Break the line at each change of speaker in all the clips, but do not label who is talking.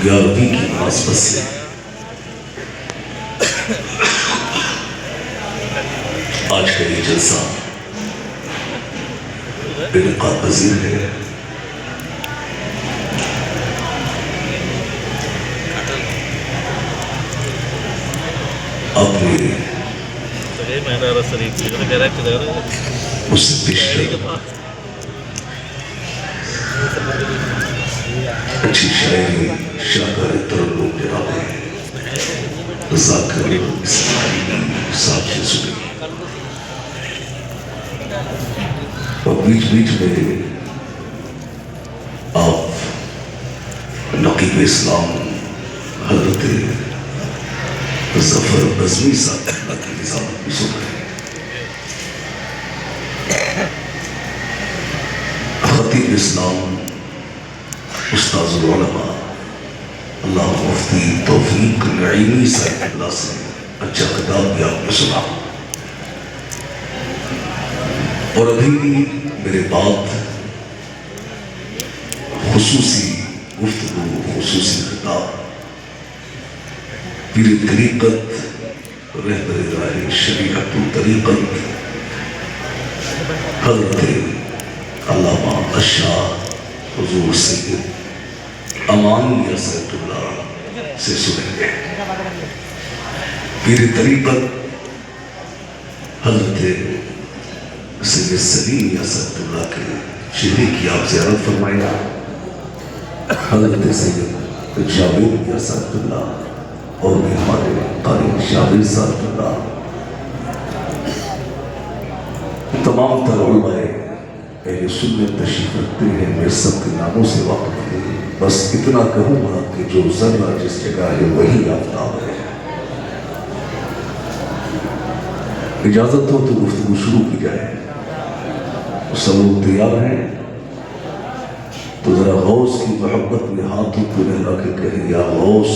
11ویں کی مناسبت سے آج کا یہ جلسہ انعقاد پذیر ہے۔ اپنے اس سے پیش اچھی شاعری شاہکار ترنم جناب ذاکر اسماعیلی صاحب سے سنی، اور بیچ بیچ میں آپ نقیب اسلام حضرت ظفر بزمی صاحب کی نظامت بھی سن رہے ہیں۔ خطیب اسلام استاذ العلماء اللہ مفتی توفیق نعیمی صاحب اللہ سے اچھا خطاب بھی آپ نے سنا، اور ابھی بھی میرے بات خصوصی گفتگو خصوصی خطاب پیر طریقت رہبر راہ شریعت الطریقت حضرت علامہ الشاہ حضور سید امان یاسر اللہ سے سنیں گے۔ پیر طریقت حضرت سید سلیم یاسر اللہ کے چہرے کی آپ زیارت فرمائیں، حضرت سید جاوید یاسر اللہ اور بھی ہمارے قاری شاہد صاحب اللہ، تمام تر علماء اہل سنت تشریف رکھتے ہیں، میں سب کے ناموں سے واقف ہوں، بس اتنا کہوں گا کہ جو ذرہ جس جگہ ہے وہی آفتاب ہے۔ اجازت ہو تو گفتگو شروع کی جائے، سب لوگ تیار ہیں تو ذرا غوث کی محبت میں ہاتھوں کو لہرا کے کہیں یا غوث۔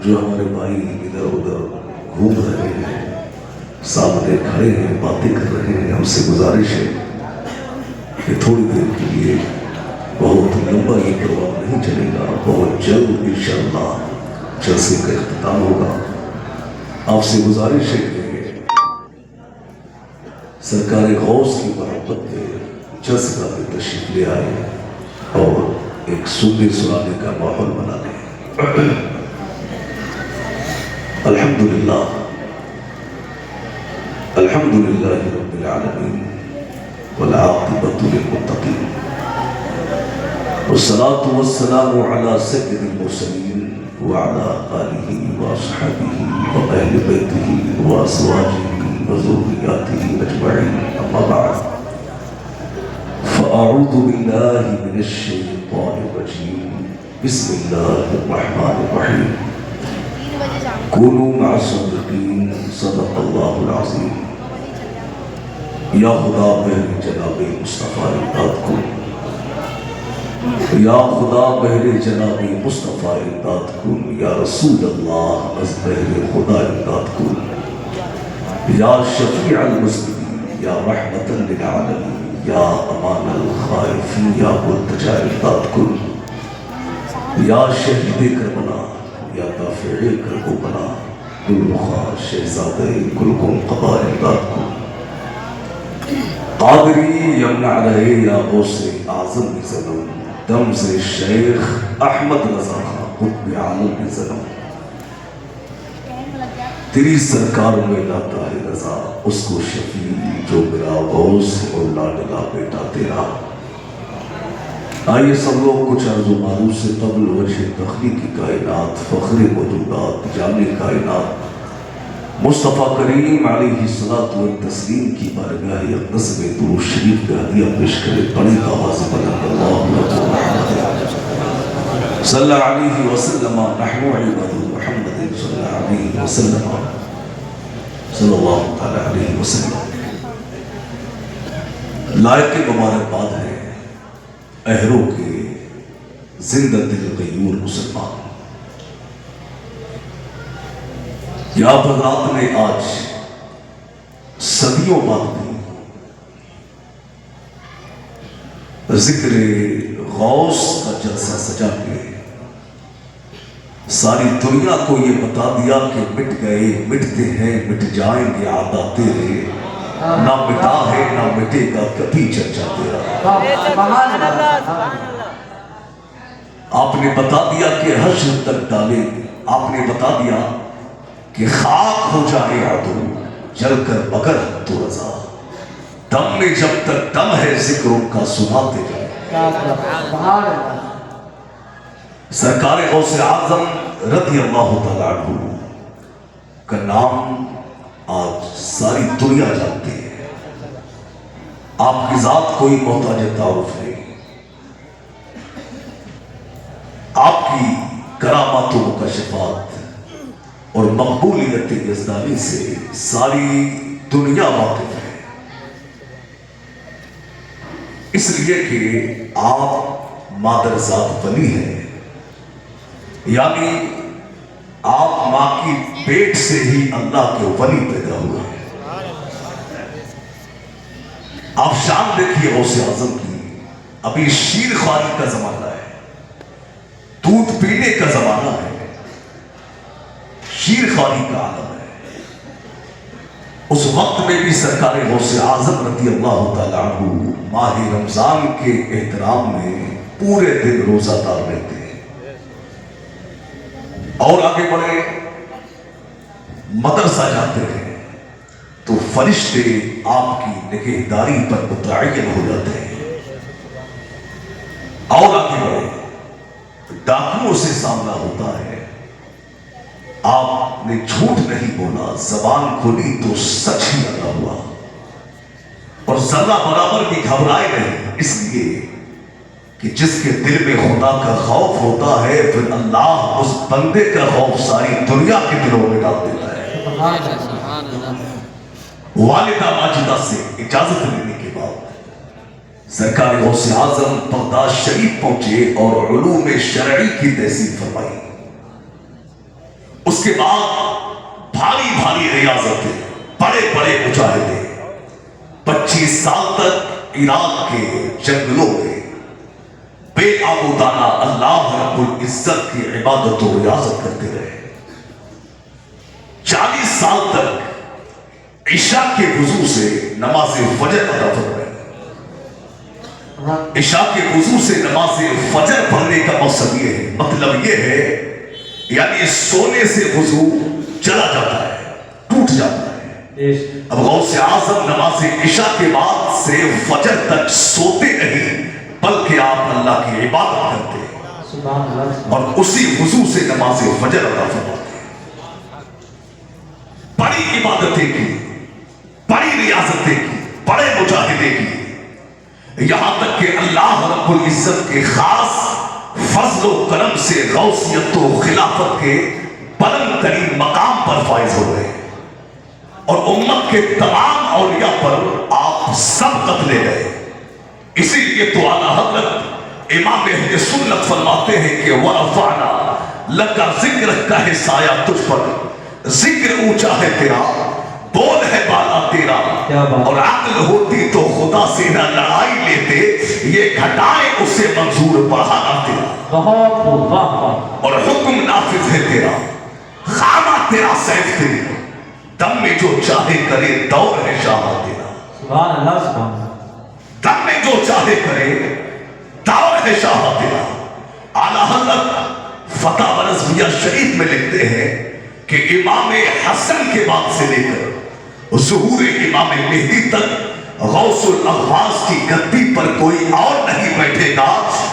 جو ہمارے بھائی ادھر ادھر گھوم رہے ہیں، سامنے کھڑے ہیں، باتیں کر رہے ہیں، ہم سے گزارش ہے کہ تھوڑی دیر کے لیے، بہت لمبا یہ پروگرام نہیں چلے گا، بہت جلد انشاءاللہ جلسے کا اختتام ہوگا۔ آپ سے گزارش ہے کہ سرکار غوث کی محبت میں جذبہ میں تشریف لے آئے اور ایک سننے سنانے کا ماحول بنا لیں۔ الحمدللہ الحمدللہ رب العالمین والعاقبۃ للمتقین والصلاة والسلام علی سید المرسلین وعلی آلہ واصحابہ وأہل بیتہ وازواجہ وذریاتہ اجمعین، اما بعد فاعوذ باللہ من الشیطان الرجیم، بسم اللہ الرحمن الرحیم، کونوا مع الصادقین، صدق اللہ العظیم۔ یا خدا بہر جناب مصطفیٰ امداد کن، یا خدا بہر جناب مصطفیٰ امداد کن، یا رسول اللہ از بہر خدا امداد کن، یا شفیع المذنبین، یا رحمتا للعالمین، یا امان الخائفین، یا ملتجا امداد کن، یا شہید کربلا، یا دافع کرب و بلا، گلرخان شہزادہ گلگون قبا امداد کن، قادری یمنع رہے یا غوث اعظم زنم، دم سے شیخ احمد رضا خان قطب عالم زنم، تیری سرکار میں لاتا ہے رضا اس کو شفیع جو میرا غوث اور لاڈلا بیٹا تیرا۔ آئیے سب لوگ کچھ عرض و معروف سے قبل وجہ تخلیقی کائنات، فخر موجودات، جامع کائنات، مصطفیٰ کریم علیہ الصلاۃ والتسلیم کی بارگاہ اقدس میں درود شریف کا ہدیہ پیش کرے، بڑی آواز بلند اللہم صلی اللہ علیہ وسلم، نحن عباد محمد صلی اللہ علیہ وسلم، صلی اللہ علیہ وسلم۔ لائق مبارکباد ہے اہروں کے زندہ دل غیور مسلمان، یا حضرات نے آج صدیوں بعد بھی ذکر غوث کا جلسہ سجا کے ساری دنیا کو یہ بتا دیا کہ مٹ گئے، مٹتے ہیں، مٹ جائیں گے عادات تیرے، نہ مٹا ہے نہ مٹے گا کبھی چرچا تیرا۔ آپ نے بتا دیا کہ حشر تک ڈالے، آپ نے بتا دیا کہ خاک ہو جائے عدو جل کر مگر تو رضا، دم میں جب تک دم ہے ذکر ان کا سناتے جائے۔ سرکار غوث اعظم رضی اللہ تعالیٰ عنہ کا نام آج ساری دنیا جانتی ہے۔ آپ کی ذات کوئی محتاج تعارف نہیں، آپ کی کرامات و مکاشفات اور مقبولیت یزدانی سے ساری دنیا واقف ہے، اس لیے کہ آپ مادر ذات ولی ہیں، یعنی آپ ماں کی پیٹ سے ہی اللہ کے ولی پیدا ہوئے ہیں۔ آپ شان دیکھیے غوث اعظم کی، ابھی شیر خواری کا زمانہ ہے، دودھ پینے کا زمانہ ہے، شیر خواری کا عالم ہے۔ اس وقت میں بھی سرکار غوث اعظم رضی اللہ تعالیٰ عنہ ماہ رمضان کے احترام میں پورے دن روزہ دار رہتے ہیں، اور آگے بڑھے مدرسہ جاتے ہیں تو فرشتے آپ کی نگہداری پر متعین ہو جاتے ہیں، اور آگے بڑھے ڈاکوؤں سے سامنا ہوتا ہے، آپ نے جھوٹ نہیں بولا، زبان کھولی تو سچ ہی ادا ہوا، اور ذرہ برابر بھی گھبرائے نہیں، اس لیے کہ جس کے دل میں خدا کا خوف ہوتا ہے پھر اللہ اس بندے کا خوف ساری دنیا کے دلوں میں ڈال دیتا ہے۔ والدہ ماجدہ سے اجازت لینے کے بعد سرکار غوث اعظم بغداد شریف پہنچے اور علوم شرعی کی تحصیل فرمائی۔ اس کے بعد بھاری بھاری ریاضتیں، بڑے بڑے مجاہدے، 25 سال تک عراق کے جنگلوں میں بے آبودانہ اللہ رب العزت کی عبادت و ریاضت کرتے رہے۔ 40 سال تک عشاء کے وضو سے نماز فجر ادا فرمائی۔ عشاء کے وضو سے نماز فجر پڑھنے کا مقصد یہ ہے، مطلب یہ ہے یعنی سونے سے وضو چلا جاتا ہے، ٹوٹ جاتا ہے۔ اب غوث اعظم نماز عشاء کے بعد سے فجر تک سوتے نہیں بلکہ آپ اللہ کی عبادت کرتے ہیں اور اسی وضو سے نماز فجر ادا فرماتے ہیں۔ بڑی عبادتیں کی، بڑی ریاضتیں کی، بڑے مجاہدے کی، یہاں تک کہ اللہ رب العزت کے خاص فضل و کرم سے غوثیت و خلافت کے بلند ترین مقام پر فائز ہو گئے، اور امت کے تمام اولیاء پر آپ سب قتلے گئے۔ اسی لیے تو اعلیٰ حضرت امام اہل سنت فرماتے ہیں کہ وَرَفَعْنَا لَكَ ذِكْرَكَ کا ہے سایہ تجھ پر، ذکر اونچا ہے تیرا، بول ہے بالا تیرا، اور عقل ہوتی تو خدا سے نہ لڑائی لیتے، یہ گھٹائیں اسے منظور بڑھانا تیرا، اور حکم نافذ ہے تیرا، خامہ تیرا سیف تیرا، دم میں جو چاہے کرے دور ہے شاہ تیرا،
سبحان اللہ سبحان اللہ،
دم میں جو چاہے کرے دور ہے شاہ تیرا۔ اعلیٰ حضرت فتح و رضویہ شریف میں لکھتے ہیں کہ امام حسن کے بعد سے لے کر ظہور امام مہدی تک غوث الاغواث کی گدی پر کوئی اور نہیں بیٹھے گا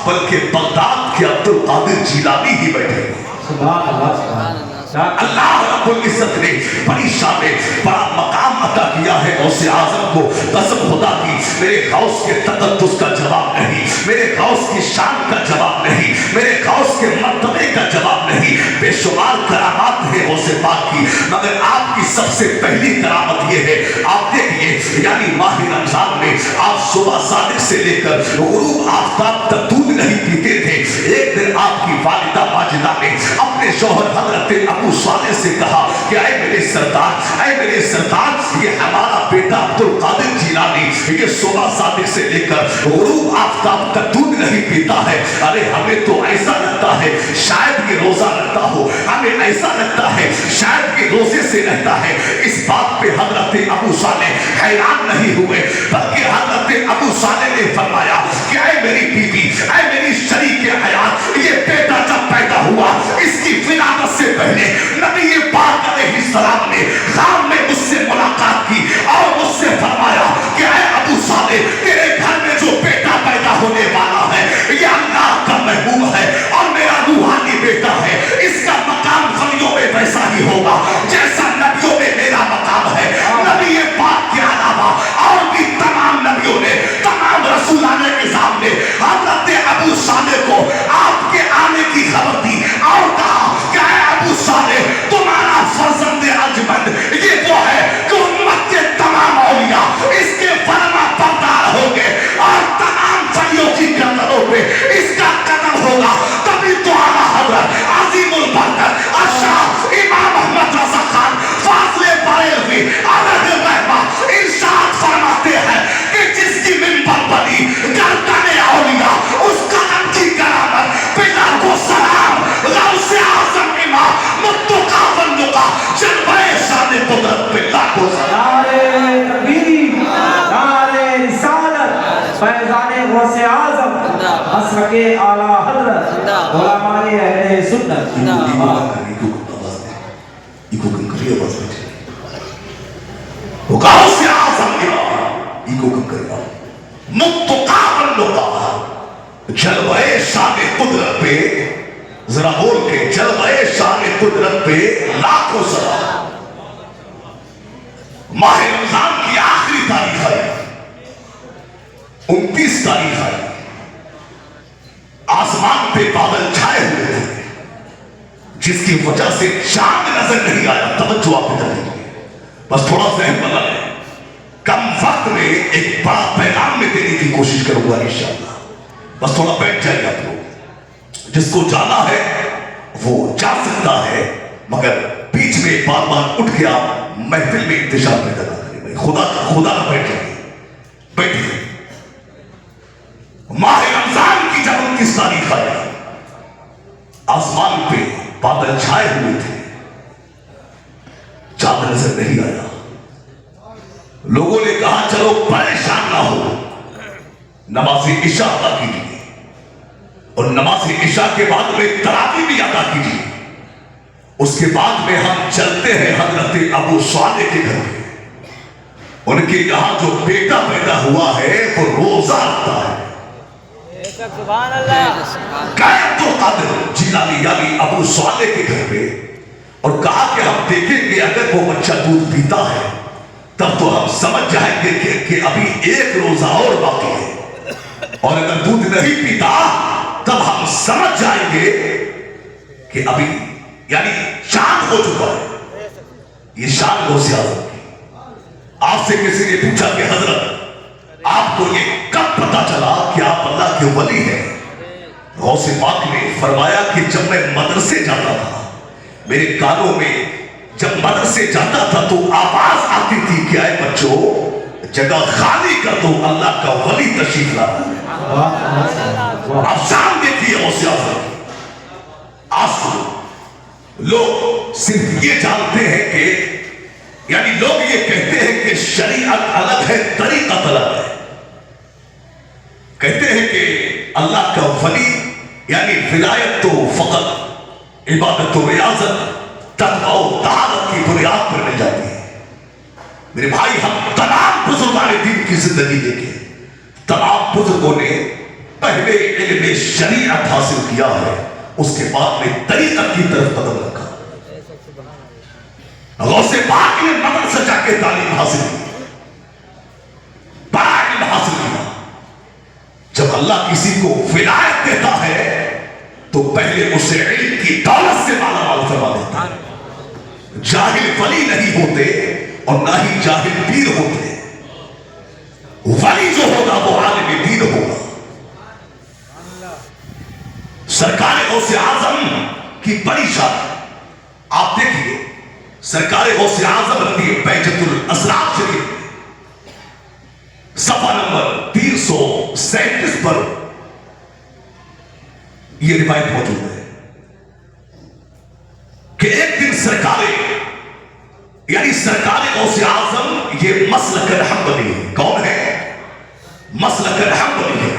بلکہ بغداد کے عبد القادر جیلانی ہی بیٹھے گا۔
سبحان اللہ سبحان اللہ،
اللہ رب العزت نے بڑی شان بڑا مقام عطا کیا ہے غوث اعظم کو۔ قسم خدا کی میرے غوث کے تقدس کا جواب نہیں، میرے غوث کی شان کا جواب نہیں، میرے غوث کے مرتبے کا جواب نہیں، بے شمار کرامات ہے غوث پاک کی، مگر آپ کی سب سے پہلی کرامت یہ ہے، آپ دیکھئے یعنی ماہ رمضان میں آپ صبح صادق سے لے کر غروب آفتاب تک دودھ نہیں پیتے تھے۔ ایک دن آپ کی والدہ ماجدہ نے اپنے شوہر حضرت ابو صالح سے کہا کہ اے میرے سردار، اے میرے سردار، یہ ہمارا بیٹا عبد القادر جیلانی یہ صبح صادق سے لے کر غروب آفتاب تک دودھ نہیں پیتا ہے. ارے ہمیں تو ایسا لگتا ہے شاید یہ روزہ رکھتا ہو, ہمیں ایسا لگتا ہے شاید یہ روزے سے رہتا ہے. اس بات پہ حضرت ابو صالح حیران نہیں ہوئے, بلکہ حضرت ابو صالح نے فرمایا کہ اے میری بیوی, اے میری شریک حیات, یہ بیٹا جب پیدا ہوا اس کی ولادت سے پہلے نبی پاک علیہ السلام نے خواب میں مجھ سے ملاقات کی اور مجھ سے فرمایا کہ اے ابو صالح, تیرے گھر میں جو بیٹا پیدا ہونے والا ہے یہ اللہ کا محبوب ہے اور میرا روحانی بیٹا ہے. اس کا مقام ولیوں میں ویسا ہی ہوگا جیسا نبیوں میں میرا مقام ہے. نبی پاک کے علاوہ اور بھی تمام نبیوں نے, تمام رسولان نظام نے حضرت ابو صالح کو آپ کے آنے کی خبر دی اور کہا کہ اے ابو صالح, تمہارا فرزند ارجمند یہ وہ ہے کہ امت کے تمام اولیاء اس کے فرما بردار ہوں گے اور تمام ولیوں کی گردنوں پہ اس کا قدم ہوگا. تبھی تو اعلیٰ حضرت عظیم البرکت اشرف امام احمد رضا خان فاضل بریلوی علیہ الرحمہ ارشاد فرماتے ہیں کہ جس کی منبر بنی گردن اولیاء اس قدم کی کرامت بلا کو سلام غوث اعظم امام متقا بندقا جلوہ شان قدرت بلا کو سلام.
نعرہ تکبیر, نعرہ رسالت, فیضان غوث اعظم, مسلک اعلیٰ حضرت, علماء اہل سنت.
غوث اعظم امام متقا بندقا جلوہ شان قدرت پہ, ذرا بول کے, جلوہ شان قدرت پہ لاکھوں سلام. ماہ رمضان کی آخری تاریخ ہے 29 تاریخ ہے. آسمان پہ بادل چھائے ہوئے تھے جس کی وجہ سے چاند نظر نہیں آیا. توجہ آپ ادھر دیجیے, بس تھوڑا ذہن بنا لیں. کم وقت میں ایک بڑا پیغام میں دینے کی کوشش کروں گا انشاءاللہ. بس تھوڑا بیٹھ جائے آپ لوگ. جس کو جانا ہے وہ جا سکتا ہے, مگر بیچ میں بار بار اٹھ کے آپ محفل میں انتشار پیدا نہ کریں. بھائی خدا نہ بیٹھ جائے, بیٹھیے. ماہ رمضان کی جب 29 تاریخ آئی, آسمان پہ بادل چھائے ہوئے تھے, چاند نظر نہیں آیا. لوگوں نے کہا چلو پریشان نہ ہو, نماز عشاء ادا کیجیے اور نماز عشاء کے بعد میں تراویح بھی ادا کیجیے. اس کے بعد میں ہم چلتے ہیں حضرت ابو صالح کے گھر میں. ان کے یہاں جو بیٹا پیدا ہوا ہے وہ روزہ رکھتا ہے.
سبحان اللہ.
قائد قادر جیلانی یعنی ابو صالح کے گھر پہ, اور کہا کہ ہم دیکھیں گے اگر وہ بچہ دودھ پیتا ہے تب تو ہم سمجھ جائیں گے کہ ابھی ایک روزہ اور باقی ہے, اور اگر دودھ نہیں پیتا تب ہم سمجھ جائیں گے کہ ابھی یعنی شان ہو چکا ہے. یہ شان غوث اعظم کی. آپ سے کسی نے پوچھا کہ حضرت آپ کو یہ کب پتا چلا کہ آپ اللہ کے ولی ہیں؟ غوث پاک نے فرمایا کہ جب میں مدرسے جاتا تھا, میرے کانوں میں جب مدرسے جاتا تھا تو آواز آتی تھی کہ اے بچوں جگہ خالی کر دو, اللہ کا ولی تشریف لا رہا ہے. آپ شان دیکھیے غوث اعظم کی. آج لوگ صرف یہ جانتے ہیں کہ یعنی لوگ یہ کہتے ہیں کہ شریعت الگ ہے, طریقت الگ ہے. کہتے ہیں کہ اللہ کا ولی یعنی ولایت تو فقط عبادت و ریاضت تقوی و طہارت کی بنیاد پر مل جاتی ہے. میرے بھائی, ہم تمام بزرگان دین کی زندگی دیکھیں, تمام بزرگوں نے پہلے علم شریعت حاصل کیا ہے, اس کے بعد میں طریقت کی طرف قدم رکھا. غوث پاک نے مدرسہ جا کے تعلیم حاصل کی, بڑا علم حاصل کیا. جب اللہ کسی کو ولایت دیتا ہے تو پہلے اسے علم کی دولت سے مالا مال فرما دیتا ہے. جاہل ولی نہیں ہوتے اور نہ ہی جاہل پیر ہوتے. ولی جو ہوگا وہ عالم دین ہوگا. سرکار غوث اعظم کی بڑی شان آپ دیکھیے. سرکار غوث اعظم اپنی بیجت الاسرار شریف صفحہ یہ روایت موجود ہے کہ ایک دن سرکار یعنی سرکار غوث اعظم یہ مسلک الحنبلی ہے. کون ہے؟ مسلک الحنبلی ہے،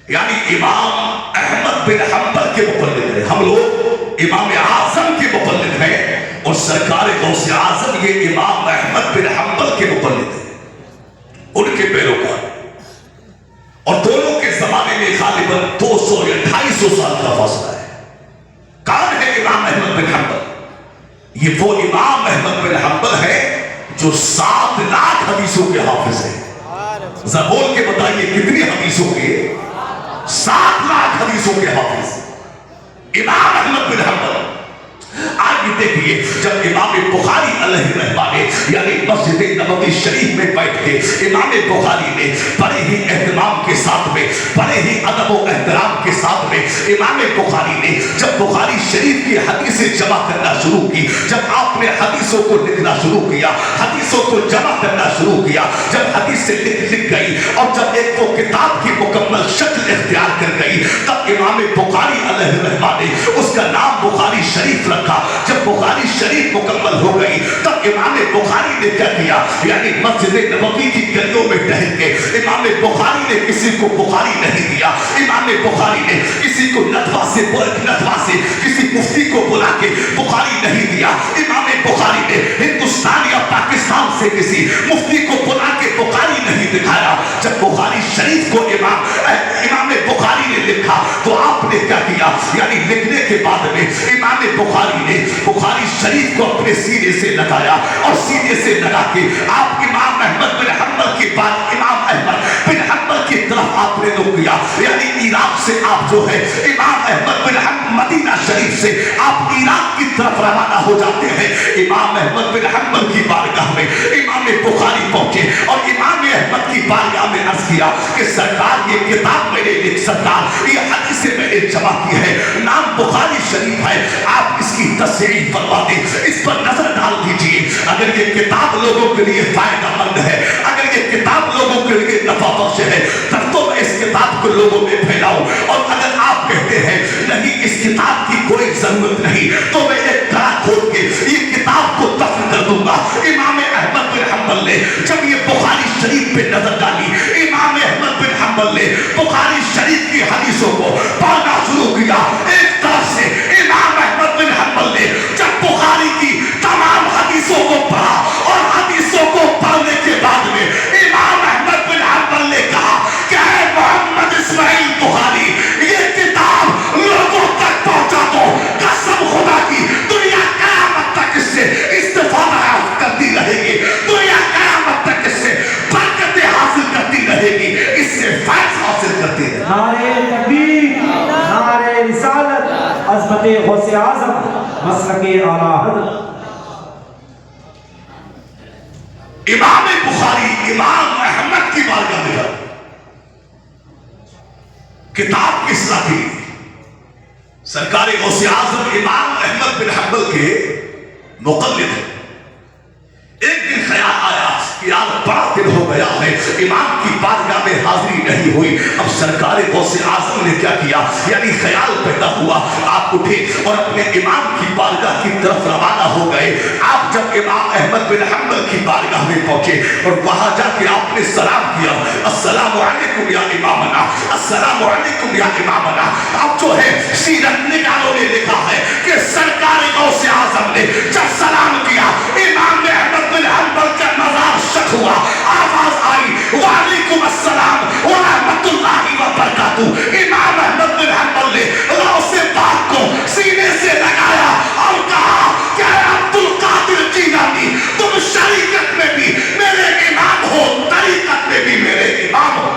یعنی امام احمد بن حنبل کے مقلد ہیں. ہم لوگ امام اعظم کے مقلد ہیں اور سرکار غوث اعظم یہ امام احمد بن حنبل کے مقلد ہیں، ان کے پیروکار. اور دونوں کے زمانے میں غالباً 200 یا 250 سال کا فاصلہ ہے. کون ہے امام احمد بن حنبل؟ یہ وہ امام احمد بن حنبل ہے جو 7 لاکھ حدیثوں کے حافظ ہیں. ذرا بول کے بتائیے کتنی حدیثوں کے؟ 7 لاکھ حدیثوں کے حافظ امام احمد بن حنبل. آج دیکھیے جب امام بخاری علیہ رحمہ نے یعنی مسجد نبوی شریف میں بیٹھ کے امام بخاری نے بڑے ہی اہتمام کے ساتھ میں بڑے ہی ادب و احترام کے ساتھ میں امام بخاری نے جب بخاری شریف کی حدیثیں جمع کرنا شروع کی، جب آپ نے حدیثوں کو لکھنا شروع کیا، حدیثوں کو جمع کرنا شروع کیا، جب حدیثیں لکھ گئی اور جب ایک وہ کتاب کی مکمل شکل اختیار کر گئی، تب امام بخاری علیہ رحمہ نے اس کا نام بخاری شریف رکھا. جب بخاری شریف مکمل ہو گئی تب امام بخاری نے کیا کیا، یعنی مسجد نبوی کی گلیوں میں ٹہل کے امام بخاری نے کسی کو بخاری نہیں دیا. امام بخاری نے کسی کو ندوہ سے کسی مفتی کو بلا کے بخاری نہیں دیا. امام بخاری نے ہندوستان یا پاکستان سے کسی مفتی کو بلا کے بخاری نہیں دکھایا. جب بخاری شریف کو امام بخاری نے لکھا تو آپ نے کیا کیا، یعنی لکھنے کے بعد میں امام بخاری نے بخاری شریف کو اپنے سینے سے لگایا اور سینے سے لگا کے آپ امام احمد بن حنبل کے بعد امام احمد بن حنبل کی طرف آپ نے رخ کیا. یعنی عراق سے آپ جو ہے امام احمد بن حنبل مدینہ شریف سے آپ عراق کی طرف روانہ ہو جاتے ہیں. امام احمد بن حنبل کی بارگاہ میں امام بخاری پہنچے اور امام احمد کی بارگاہ میں عرض کیا کہ سرکار یہ کتاب میں نے لکھ، سرکار یہ حدیثیں میں نے جمع کی ہے، نام بخاری شریف ہے، آپ اس کی تصحیح فرما دیں، اس پر نظر ڈال دیجئے. اگر یہ کتاب لوگوں کے لیے فائدہ مند ہے، اگر یہ کتاب لوگوں کے لیے نفع بخش ہے تب تو میں اس کتاب کو لوگوں میں پھیلاؤں. اور اگر آپ کہتے ہیں نہیں اس کتاب کی کوئی ضرورت نہیں تو میں ایک گڑا کھول کے یہ کتاب کو دفن کر دوں گا. امام احمد بن حنبل نے جب یہ بخاری شریف پہ نظر ڈالی، امام احمد بن حنبل نے بخاری شریف کی حدیثوں کو پڑھنا شروع کیا. ایک طرف سے امام احمد بن حنبل نے جب بخاری کی تمام حدیثوں کو پڑھا اور حدیثوں کو پڑھنے کے بعد میں امام احمد بن حنبل نے کہا کہ اے محمد اسماعیل بخاری یہ کتاب لوگوں تک پہنچا دو، قسم خدا کی دنیا قیامت تک اس سے استفادہ کرتی رہے گی، دنیا قیامت تک اس سے برکتیں حاصل کرتی رہے گی، اس سے فیض حاصل کرتی رہے گی.
نعرہ تکبیر، نعرہ رسالت، عظمت غوث اعظم، مسلک اعلیٰ حضرت.
امام بخاری امام احمد کی بارگاہ میں جاتے، کتاب کس طرح کی؟ سرکار غوث اعظم امام احمد بن حنبل کے مقلد ہیں. ایک دن خیال آیا کہ یار بڑا دن ہو گیا ہے امام کی بارگاہ میں حاضری نہیں ہوئی. اب سرکار غوث اعظم نے کیا کیا، یعنی خیال پیدا ہوا، آپ اٹھے اور اپنے امام کی بارگاہ کی طرف روانہ ہو گئے. آپ جب امام احمد بن حنبل کی بارگاہ میں پہنچے اور وہاں جا کے آپ نے سلام کیا، السلام علیکم یا امامنا، السلام علیکم یا امامنا. اب جو ہے سیرت نگاروں نے لکھا ہے کہ سرکار غوث اعظم نے جب سلام کیا امام احمد بن حنبل کا نظر شک ہوا، آواز آئی وعلیکم السلام ورحمۃ اللہ وبرکاتہ. امام احمد بن حنبل نے غوث پاک کو سینے سے لگایا اور کہا کہ عبد القادر جیلانی تم شریعت میں بھی میرے امام ہو، طریقت میں بھی میرے امام ہو.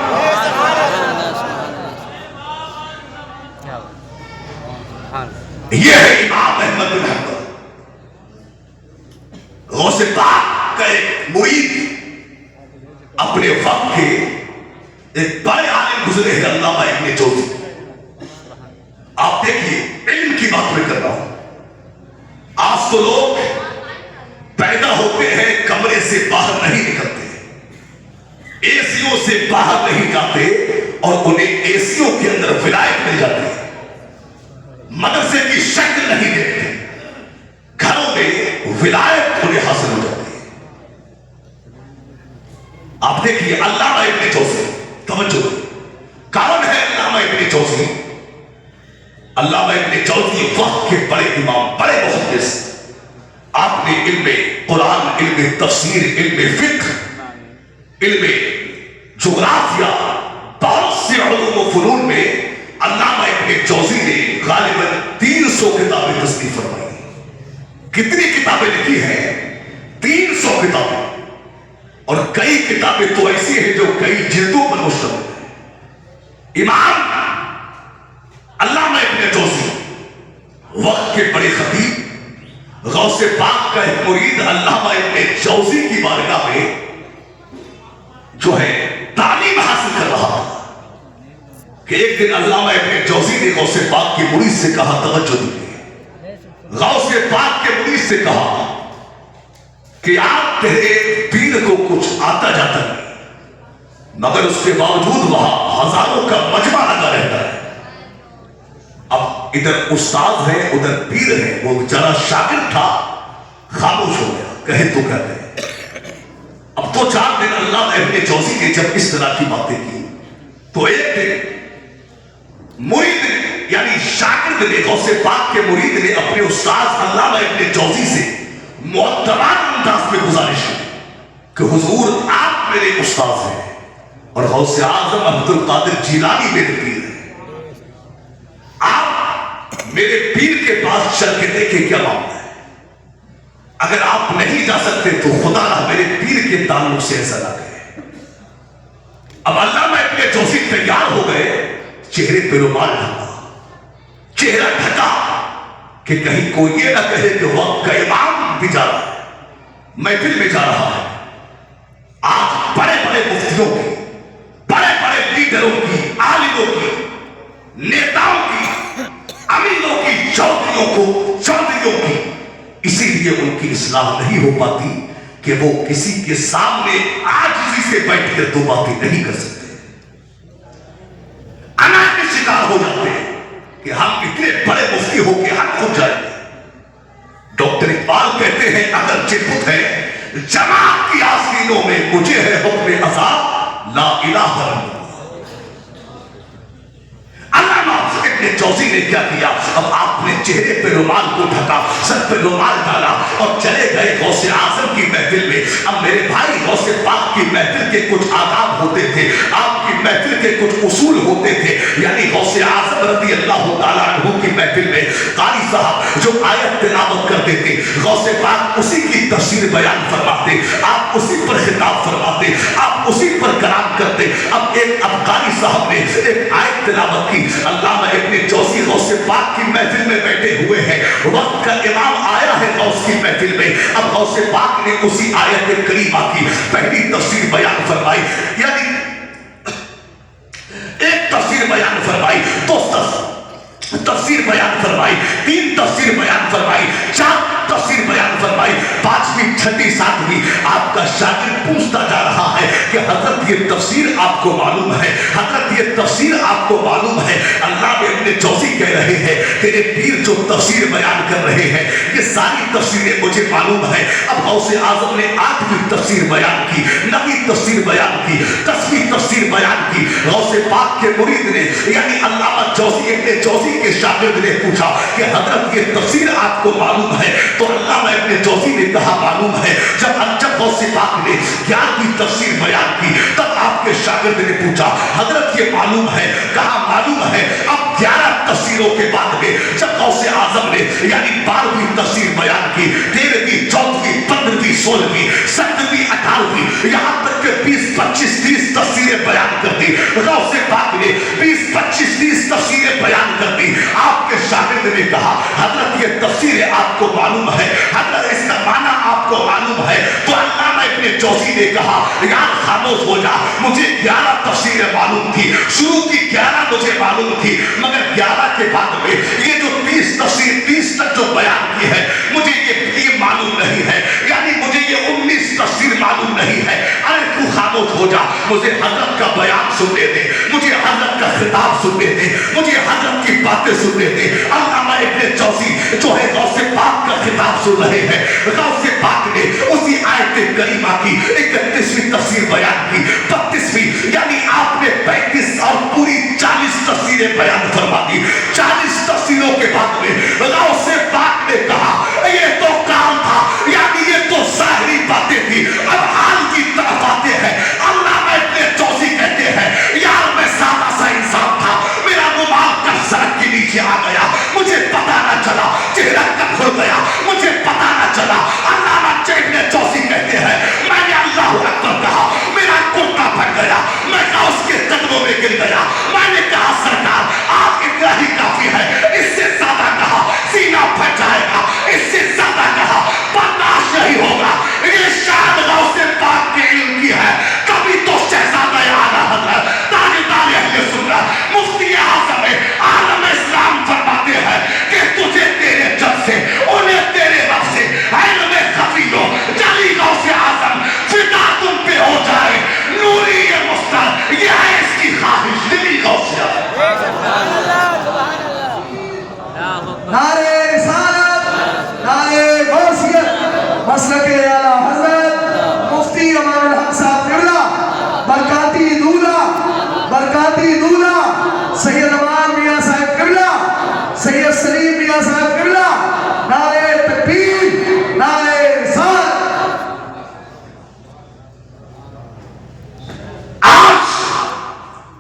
یہ ہے امام احمد بن حنبل. غوث پاک کا ایک مرید اپنے وقت کے ایک بڑے عالم گزرے ہیں علامہ ابن جوزی. آپ دیکھیے علم کی بات میں کر رہا ہوں. آج تو لوگ پیدا ہوتے ہیں کمرے سے باہر نہیں نکلتے، اے سیوں سے باہر نہیں جاتے اور انہیں اے سیوں کے اندر ولایت مل جاتی ہے. اب دیکھیے علامہ ابن جوزی، توجہ، کون ہے علامہ ابن جوزی؟ علامہ ابن جوزی وقت کے بڑے امام، بڑے محدث. آپ نے علم قرآن، علم تفسیر، علم فقہ، علم جغرافیہ، بہت سے علوم و فنون میں علامہ ابن جوزی نے غالباً 300 کتابیں تصنیف فرمائی. کتنی کتابیں لکھی ہیں؟ 300 کتابیں. اور کئی کتابیں تو ایسی ہیں جو کئی جلدوں پر مشتمل ہیں. امام علامہ ابن جوزی وقت کے بڑے خطیب، غوث پاک کا ایک مرید علامہ ابن جوزی کی بارگاہ میں جو ہے تعلیم حاصل کر رہا تھا کہ ایک دن علامہ ابن جوزی نے غوث پاک کے مرید سے کہا، توجہ دیجیے، غوث پاک کے مرید سے کہا کہ آپ تیرے پیر کو کچھ آتا جاتا نہیں، مگر اس کے باوجود وہاں ہزاروں کا مجمع لگا رہتا ہے. اب ادھر استاد ہے، ادھر پیر ہے. وہ ذرا شاگرد تھا، خاموش ہو گیا، کہے تو کہتے ہیں. اب تو 4 دن علامہ ابن جوزی نے جب اس طرح کی باتیں کی تو ایک دن مرید نے، یعنی شاگرد نے، غوث پاک کے مرید نے اپنے استاد علامہ ابن جوزی سے معتبر انداز میں گزارش کی کہ حضور آپ میرے استاد ہیں اور غوث اعظم عبد القادر جیلانی میرے پیر ہیں. آپ میرے پیر کے پاس چل کے دیکھیں کیا معاملہ ہے. اگر آپ نہیں جا سکتے تو خدا نہ میرے پیر کے تعلق سے ایسا نہ کہے. اب علامہ ابن جوزی تیار ہو گئے، چہرے پہ رومال ڈھکا، چہرہ ڈھکا کہ کہیں کوئی یہ نہ کہے کہ وقت کا امام بھی جا رہا ہے، محفل میں جا رہا ہے. آج بڑے بڑے مفتیوں کی، بڑے بڑے لیڈروں کی، عالموں کی، نیتاؤں کی، امیروں کی، چودھریوں کی اسی لیے ان کی اصلاح نہیں ہو پاتی کہ وہ کسی کے سامنے عاجزی سے بیٹھ کر 2 باتیں نہیں کر سکتے. انا کے شکار ہو جاتے ہیں کہ ہم اتنے بڑے مفتی ہو کے حق ہو جائیں. ڈاکٹر اقبال کہتے ہیں اگر بت ہے جماعت کی آستینوں میں، مجھے ہے حکم عذاب لا الہ الا اللہ. علامہ ابن جوزی نے کیا کیا؟ اب آپ نے چہرے پہ رومال کو ڈھکا، سر پہ رومال ڈالا اور چلے گئے غوث اعظم کی محفل میں. اب میرے بھائی، غوث پاک کی محفل کے کچھ آداب ہوتے تھے، آپ کی محفل کے کچھ اصول ہوتے تھے. یعنی غوث اعظم رضی اللہ تعالیٰ عنہ کی محفل میں قاری صاحب جو آیت تلاوت کرتے تھے، غوث پاک اسی کی تفسیر بیان فرماتے، آپ اسی پر خطاب فرماتے، آپ اسی پر کلام کرتے. اب قاری صاحب نے ایک آیت تلاوت کی. علامہ ابن جوزی غوث پاک کی محفل میں بیٹھے ہوئے ہیں، وقت کا امام آیا ہے غوث کی محفل میں. اب غوث پاک نے اسی آیت کریمہ کی پہلی تفسیر بیان فرمائی. یعنی ایک تفسیر بیان فرمائی، 2 تفسیر بیان فرمائی، 3 تفسیر بیان فرمائی، 4 تفسیر بیان فرمائی، 5ویں 6ٹھی 7ویں. آپ کا شاگرد پوچھتا جا رہا ہے کہ حضرت یہ تفسیر آپ کو معلوم ہے، حضرت یہ تفسیر آپ کو معلوم ہے. علامہ ابن جوزی کہہ رہے ہیں تیرے پیر جو تفسیر بیان کر رہے ہیں یہ ساری تفسیریں مجھے معلوم ہے. اب غوث اعظم نے 8ویں تفسیر بیان کی، 9ویں تفسیر بیان کی، 10ویں تفسیر بیان کی. غوث پاک کے مرید نے، یعنی علامہ جوزی ابن جوزی کے شاگرد نے پوچھا کہ حضرت یہ تفسیر آپ کو معلوم ہے؟ تو علامہ ابن جوزی نے کہا معلوم ہے. جب غوث پاک نے 11ویں تفسیر بیان کی تب آپ کے شاگرد نے پوچھا حضرت یہ معلوم ہے؟ کہا معلوم ہے. اب 11 تفسیروں کے بعد میں جب غوث اعظم نے یعنی 12ویں تفسیر بیان کی، 13ویں 14ویں 15ویں 16ویں 17ویں 18ویں یہاں تک کہ 20 25 30 تفسیریں بیان کر دی. غوث پاک نے 20 25 30 تفسیریں بیان کر دی. آپ کے شاگرد نے کہا حضرت یہ تفسیریں آپ کو معلوم ہے، حضرت اس کا معنی آپ کو معلوم ہے. تو علامہ ابن جوزی نے کہا یار خاموش ہو جا، مجھے 11 تفسیریں معلوم تھی، شروع کی 11 مجھے معلوم تھی، مگر 11 کے بعد میں یہ جو 30 تفسیر 30 تک جو بیان کی ہے مجھے یہ معلوم نہیں ہے. یعنی مجھے یہ 19 تفسیر معلوم نہیں ہے. ارے تو خاموش ہو جا، مجھے حضرت کا بیان سننے دے، مجھے حضرت کا خطاب سننے دے، مجھے حضرت کی باتیں سننے دے. علامہ ابن جوزی جو ہے غوث پاک کا خطاب سن رہے ہیں. غوث پاک نے اسی آیت کریمہ کی 31ویں تفسیر بیان کی، 32ویں، یعنی آپ نے 35 اور پوری 40 تفسیریں بیان فرما دی، 40